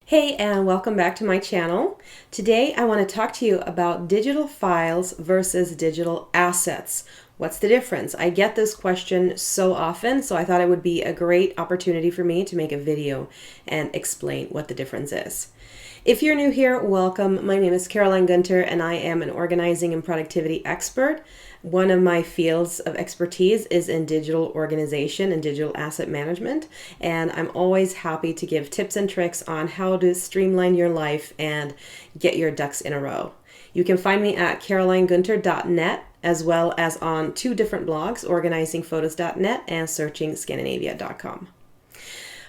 Hey, and welcome back to my channel. Today I want to talk to you about digital files versus digital assets. What's the difference? I get this question so often, so I thought it would be a great opportunity for me to make a video and explain what the difference is. If you're new here, welcome. My name is Caroline Guntur, and I am an organizing and productivity expert. One of my fields of expertise is in digital organization and digital asset management, and I'm always happy to give tips and tricks on how to streamline your life and get your ducks in a row. You can find me at carolineguntur.net as well as on two different blogs, organizingphotos.net and searchingscandinavia.com.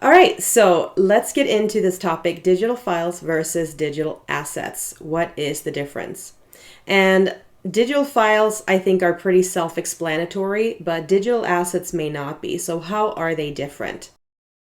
All right, so let's get into this topic, digital files versus digital assets. What is the difference? And digital files, I think, are pretty self-explanatory, but digital assets may not be. So how are they different?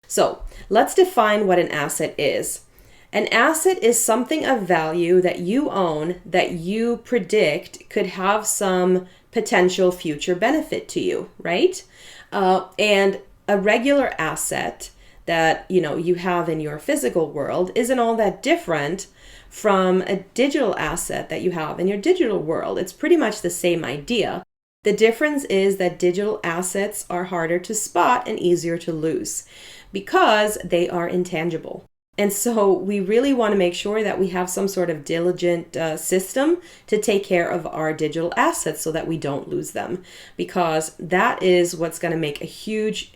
So let's define what an asset is. An asset is something of value that you own that you predict could have some potential future benefit to you, right? And a regular asset that you have in your physical world isn't all that different from a digital asset that you have in your digital world. It's pretty much the same idea. The difference is that digital assets are harder to spot and easier to lose because they are intangible. And so we really want to make sure that we have some sort of diligent system to take care of our digital assets so that we don't lose them, because that is what's going to make a huge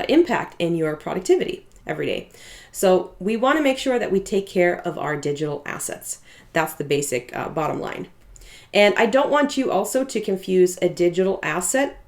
impact in your productivity every day. So we want to make sure that we take care of our digital assets. That's the basic bottom line. And I don't want you also to confuse a digital asset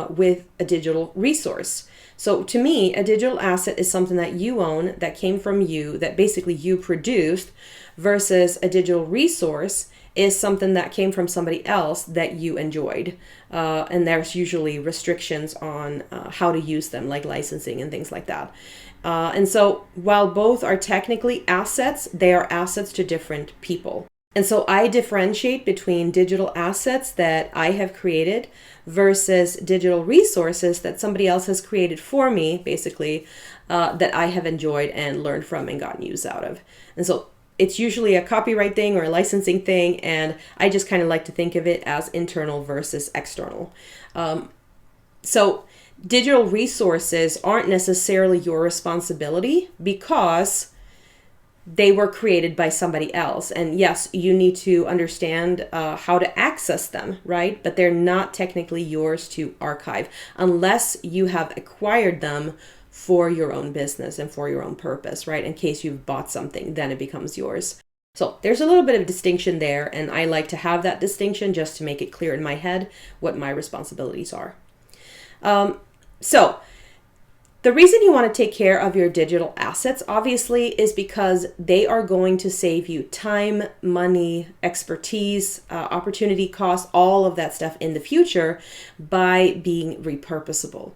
with a digital resource. So to me, a digital asset is something that you own, that came from you, that basically you produced, versus a digital resource is something that came from somebody else that you enjoyed. And there's usually restrictions on how to use them, like licensing and things like that. And so while both are technically assets, they are assets to different people. And so I differentiate between digital assets that I have created versus digital resources that somebody else has created for me, basically, that I have enjoyed and learned from and gotten use out of. And so it's usually a copyright thing or a licensing thing, and I just kind of like to think of it as internal versus external. So digital resources aren't necessarily your responsibility because they were created by somebody else. And yes, you need to understand how to access them, right? But they're not technically yours to archive unless you have acquired them for your own business and for your own purpose, right? In case you've bought something, then it becomes yours. So there's a little bit of distinction there, and I like to have that distinction just to make it clear in my head what my responsibilities are. So the reason you want to take care of your digital assets, obviously, is because they are going to save you time, money, expertise, opportunity costs, all of that stuff in the future by being repurposable.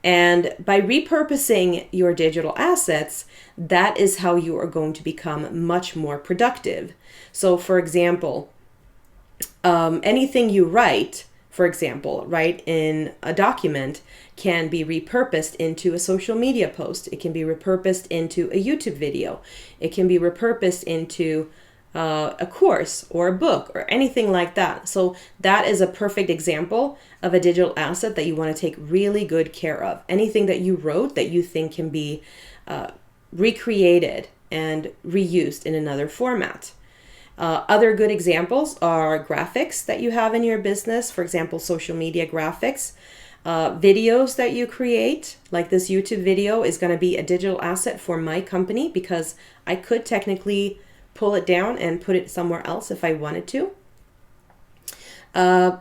And by repurposing your digital assets, that is how you are going to become much more productive. So for example, anything you write, for example, write in a document, can be repurposed into a social media post. It can be repurposed into a YouTube video. It can be repurposed into a course or a book or anything like that. So that is a perfect example of a digital asset that you want to take really good care of. Anything that you wrote that you think can be recreated and reused in another format. Other good examples are graphics that you have in your business, for example, social media graphics. Videos that you create, like this YouTube video is going to be a digital asset for my company because I could technically pull it down and put it somewhere else if I wanted to.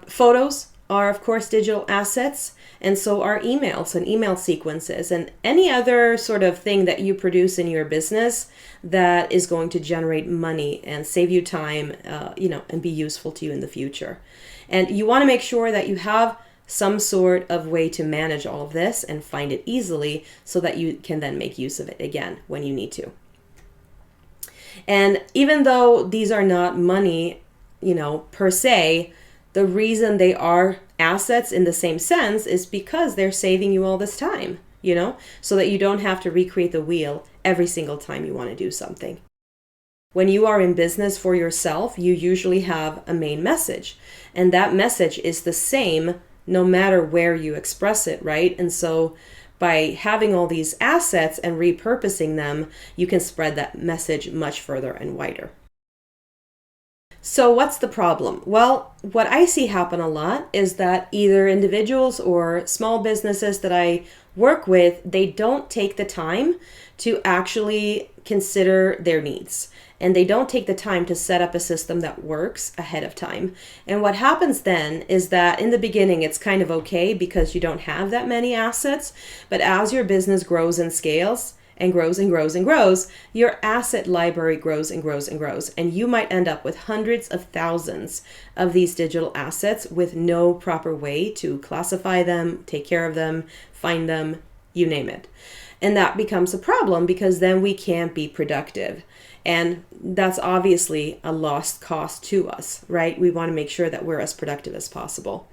Photos are, of course, digital assets, and so are emails and email sequences and any other sort of thing that you produce in your business that is going to generate money and save you time, and be useful to you in the future. And you want to make sure that you have some sort of way to manage all of this and find it easily so that you can then make use of it again when you need to. And even though these are not money, per se, the reason they are assets in the same sense is because they're saving you all this time, so that you don't have to recreate the wheel every single time you want to do something. When you are in business for yourself, you usually have a main message, and that message is the same no matter where you express it, right? And so by having all these assets and repurposing them, you can spread that message much further and wider. So what's the problem? Well, what I see happen a lot is that either individuals or small businesses that I work with, they don't take the time to actually consider their needs. And they don't take the time to set up a system that works ahead of time. And what happens then is that in the beginning, it's kind of okay because you don't have that many assets. But as your business grows and scales, and grows and grows and grows, your asset library grows and grows and grows. And you might end up with hundreds of thousands of these digital assets with no proper way to classify them, take care of them, find them, you name it. And that becomes a problem because then we can't be productive. And that's obviously a lost cost to us, right? We want to make sure that we're as productive as possible.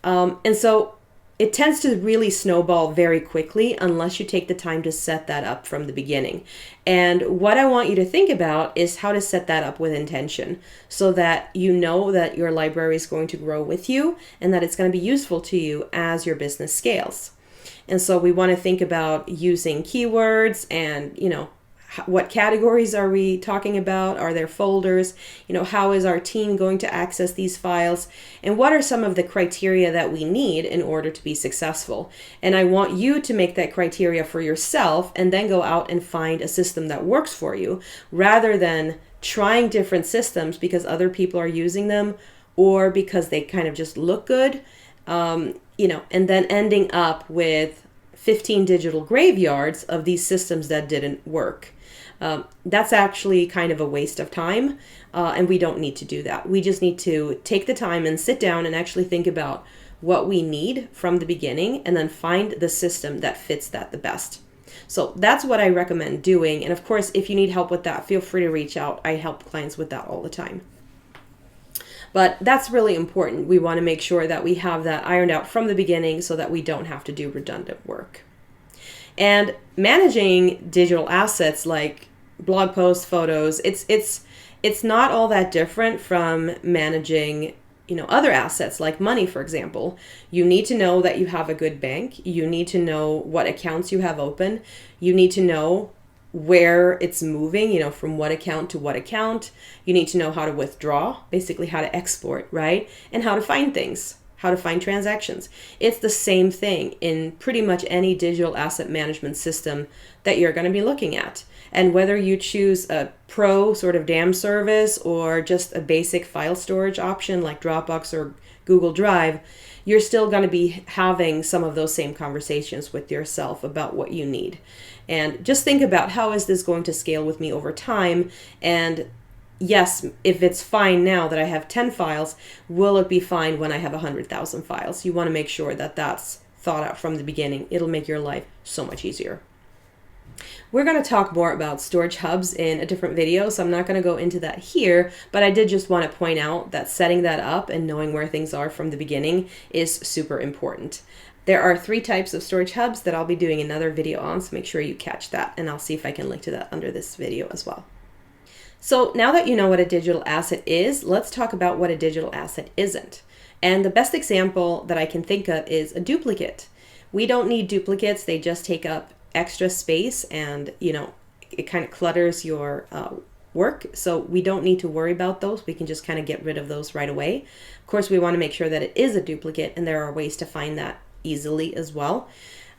And so it tends to really snowball very quickly unless you take the time to set that up from the beginning. And what I want you to think about is how to set that up with intention so that you know that your library is going to grow with you and that it's going to be useful to you as your business scales. And so we want to think about using keywords and, what categories are we talking about? Are there folders? How is our team going to access these files? And what are some of the criteria that we need in order to be successful? And I want you to make that criteria for yourself and then go out and find a system that works for you rather than trying different systems because other people are using them or because they kind of just look good, and then ending up with 15 digital graveyards of these systems that didn't work. That's actually kind of a waste of time, and we don't need to do that. We just need to take the time and sit down and actually think about what we need from the beginning and then find the system that fits that the best. So that's what I recommend doing. And of course, if you need help with that, feel free to reach out. I help clients with that all the time. But that's really important. We want to make sure that we have that ironed out from the beginning so that we don't have to do redundant work. And managing digital assets like blog posts, photos, it's not all that different from managing, other assets like money, for example. You need to know that you have a good bank. You need to know what accounts you have open. You need to know where it's moving, from what account to what account. You need to know how to withdraw, basically how to export, right? And how to find things. How to find transactions. It's the same thing in pretty much any digital asset management system that you're going to be looking at. And whether you choose a pro sort of DAM service or just a basic file storage option like Dropbox or Google Drive, you're still going to be having some of those same conversations with yourself about what you need. And just think about how is this going to scale with me over time, and yes, if it's fine now that I have 10 files, will it be fine when I have 100,000 files? You want to make sure that that's thought out from the beginning. It'll make your life so much easier. We're going to talk more about storage hubs in a different video, so I'm not going to go into that here, but I did just want to point out that setting that up and knowing where things are from the beginning is super important. There are 3 types of storage hubs that I'll be doing another video on, so make sure you catch that, and I'll see if I can link to that under this video as well. So now that you know what a digital asset is, let's talk about what a digital asset isn't. And the best example that I can think of is a duplicate. We don't need duplicates. They just take up extra space and, it kind of clutters your work. So we don't need to worry about those. We can just kind of get rid of those right away. Of course, we want to make sure that it is a duplicate, and there are ways to find that easily as well.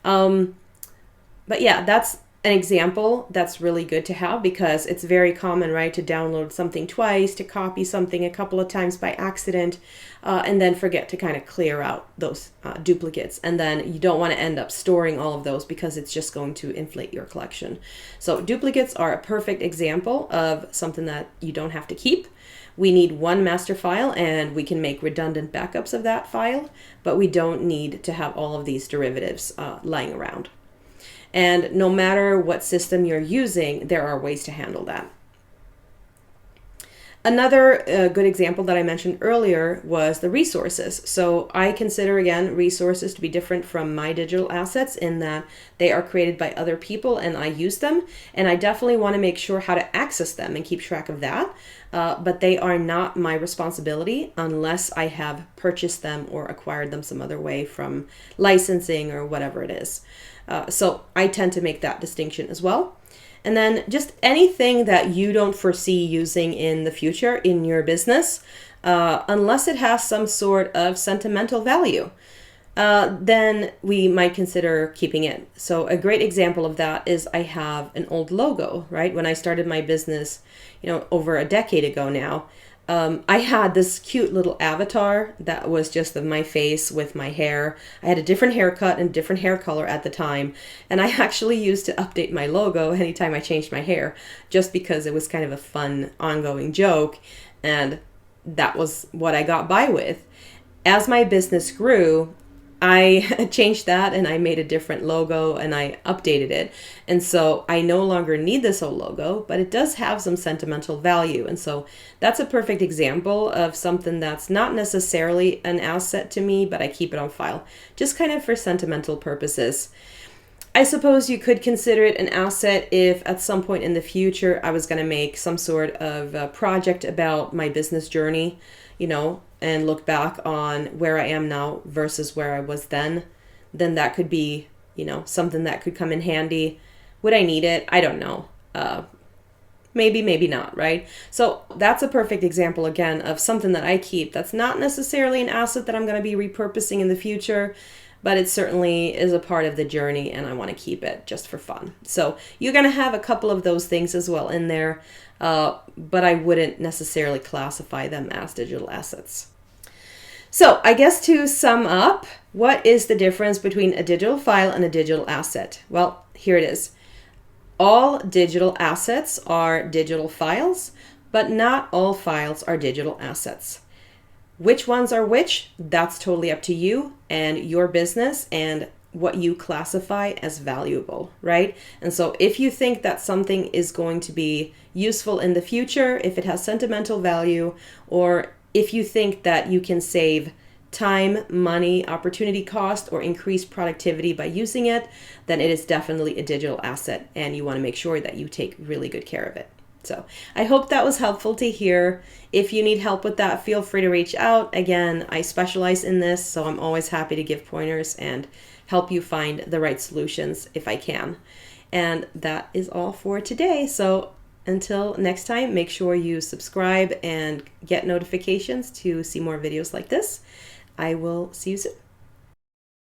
But yeah, that's an example that's really good to have because it's very common, right, to download something twice, to copy something a couple of times by accident, and then forget to kind of clear out those duplicates. And then you don't want to end up storing all of those because it's just going to inflate your collection. So duplicates are a perfect example of something that you don't have to keep. We need one master file and we can make redundant backups of that file, but we don't need to have all of these derivatives lying around. And no matter what system you're using, there are ways to handle that. Another good example that I mentioned earlier was the resources. So I consider, again, resources to be different from my digital assets in that they are created by other people and I use them. And I definitely want to make sure how to access them and keep track of that. But they are not my responsibility unless I have purchased them or acquired them some other way from licensing or whatever it is. So I tend to make that distinction as well. And then just anything that you don't foresee using in the future in your business, unless it has some sort of sentimental value, then we might consider keeping it. So a great example of that is I have an old logo, right? When I started my business, over a decade ago now, I had this cute little avatar that was just of my face with my hair. I had a different haircut and different hair color at the time. And I actually used to update my logo anytime I changed my hair, just because it was kind of a fun ongoing joke. And that was what I got by with. As my business grew, I changed that and I made a different logo and I updated it. And so I no longer need this old logo, but it does have some sentimental value. And so that's a perfect example of something that's not necessarily an asset to me, but I keep it on file, just kind of for sentimental purposes. I suppose you could consider it an asset if at some point in the future I was going to make some sort of a project about my business journey, and look back on where I am now versus where I was then that could be, something that could come in handy. Would I need it? I don't know. Maybe, maybe not, right? So that's a perfect example, again, of something that I keep that's not necessarily an asset that I'm going to be repurposing in the future, but it certainly is a part of the journey and I want to keep it just for fun. So you're going to have a couple of those things as well in there, but I wouldn't necessarily classify them as digital assets. So I guess to sum up, what is the difference between a digital file and a digital asset? Well, here it is. All digital assets are digital files, but not all files are digital assets. Which ones are which? That's totally up to you and your business and what you classify as valuable, right? And so if you think that something is going to be useful in the future, if it has sentimental value, or if you think that you can save time, money, opportunity cost, or increase productivity by using it, then it is definitely a digital asset and you want to make sure that you take really good care of it. So I hope that was helpful to hear. If you need help with that, feel free to reach out. Again, I specialize in this, so I'm always happy to give pointers and help you find the right solutions if I can. And that is all for today. So until next time, make sure you subscribe and get notifications to see more videos like this. I will see you soon.